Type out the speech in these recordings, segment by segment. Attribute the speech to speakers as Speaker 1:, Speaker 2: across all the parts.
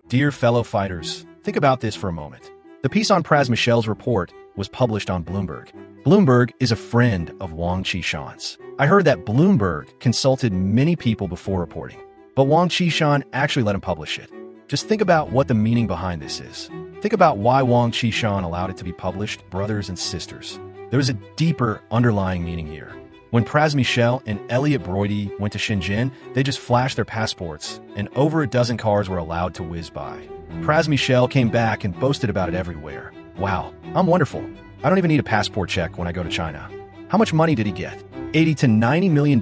Speaker 1: Dear fellow fighters, think about this for a moment. The piece on Michel's report was published on Bloomberg. Bloomberg is a friend of Wang Qishan's. I heard that Bloomberg consulted many people before reporting, but Wang Qishan actually let him publish it. Just think about what the meaning behind this is. Think about why Wang Qishan allowed it to be published, brothers and sisters. There is a deeper underlying meaning here. When Michel and Elliot Broidy went to Shenzhen, they just flashed their passports, and over a dozen cars were allowed to whiz by. Michel came back and boasted about it everywhere. Wow, I'm wonderful. I don't even need a passport check when I go to China. How much money did he get? $80 to $90 million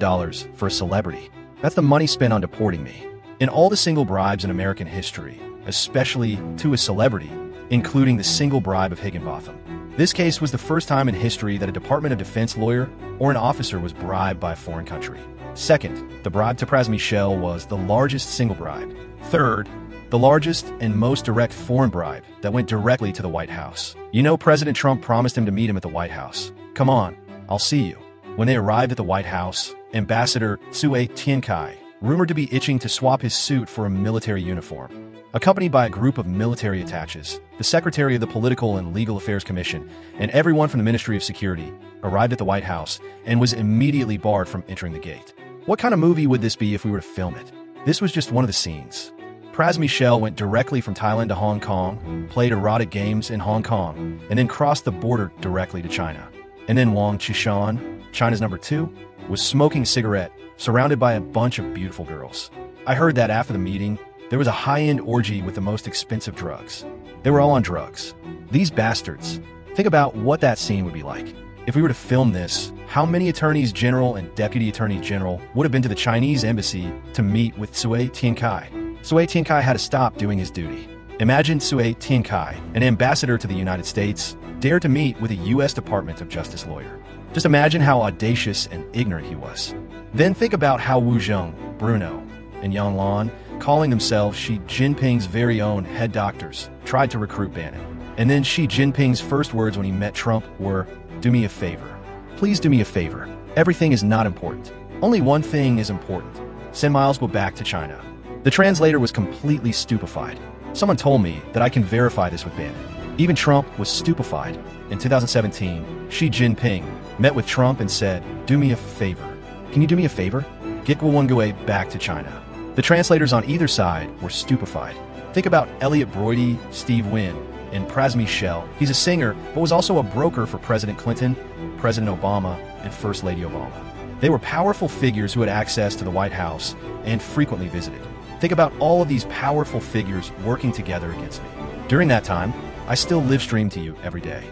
Speaker 1: for a celebrity. That's the money spent on deporting me. In all the single bribes in American history, especially to a celebrity, including the single bribe of Higginbotham. This case was the first time in history that a Department of Defense lawyer or an officer was bribed by a foreign country. Second, the bribe to Michel was the largest single bribe. Third, the largest and most direct foreign bribe that went directly to the White House. You know, President Trump promised him to meet him at the White House. Come on, I'll see you. When they arrived at the White House, Ambassador Tsui Tiankai, rumored to be itching to swap his suit for a military uniform, accompanied by a group of military attaches, the Secretary of the Political and Legal Affairs Commission, and everyone from the Ministry of Security, arrived at the White House and was immediately barred from entering the gate. What kind of movie would this be if we were to film it? This was just one of the scenes. Michel went directly from Thailand to Hong Kong, played erotic games in Hong Kong, and then crossed the border directly to China. And then Wang Qishan, China's number 2, was smoking a cigarette, surrounded by a bunch of beautiful girls. I heard that after the meeting, there was a high-end orgy with the most expensive drugs. They were all on drugs. These bastards. Think about what that scene would be like. If we were to film this, how many attorneys general and deputy attorney general would have been to the Chinese embassy to meet with Tsui Tiankai? Tsui Tiankai had to stop doing his duty. Imagine Tsui Tiankai, an ambassador to the United States, dared to meet with a U.S. Department of Justice lawyer. Just imagine how audacious and ignorant he was. Then think about how Wu Zheng, Bruno, and Yang Lan, calling themselves Xi Jinping's very own head doctors, tried to recruit Bannon. And then Xi Jinping's first words when he met Trump were, "Do me a favor. Please do me a favor. Everything is not important. Only one thing is important. Send Miles go back to China." The translator was completely stupefied. Someone told me that I can verify this with Bannon. Even Trump was stupefied. In 2017, Xi Jinping met with Trump and said, "Do me a favor. Can you do me a favor? Get Guo Wengui back to China." The translators on either side were stupefied. Think about Elliot Broidy, Steve Wynn, and Michel. He's a singer, but was also a broker for President Clinton, President Obama, and First Lady Obama. They were powerful figures who had access to the White House and frequently visited. Think about all of these powerful figures working together against me. During that time, I still live stream to you every day.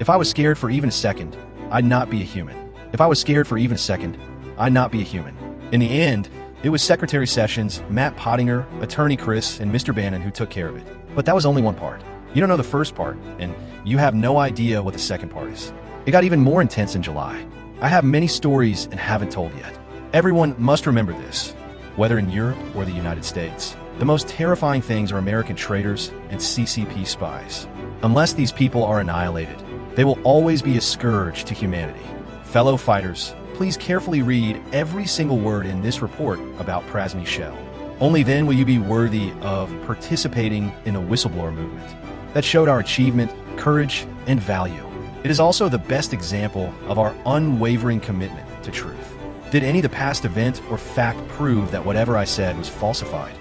Speaker 1: If I was scared for even a second, I'd not be a human. If I was scared for even a second, I'd not be a human. In the end, it was Secretary Sessions, Matt Pottinger, Attorney Chris, and Mr. Bannon who took care of it. But that was only one part. You don't know the first part, and you have no idea what the second part is. It got even more intense in July. I have many stories and haven't told yet. Everyone must remember this, whether in Europe or the United States. The most terrifying things are American traitors and CCP spies. Unless these people are annihilated, they will always be a scourge to humanity. Fellow fighters, please carefully read every single word in this report about Michel. Only then will you be worthy of participating in a whistleblower movement that showed our achievement, courage, and value. It is also the best example of our unwavering commitment to truth. Did any of the past event or fact prove that whatever I said was falsified?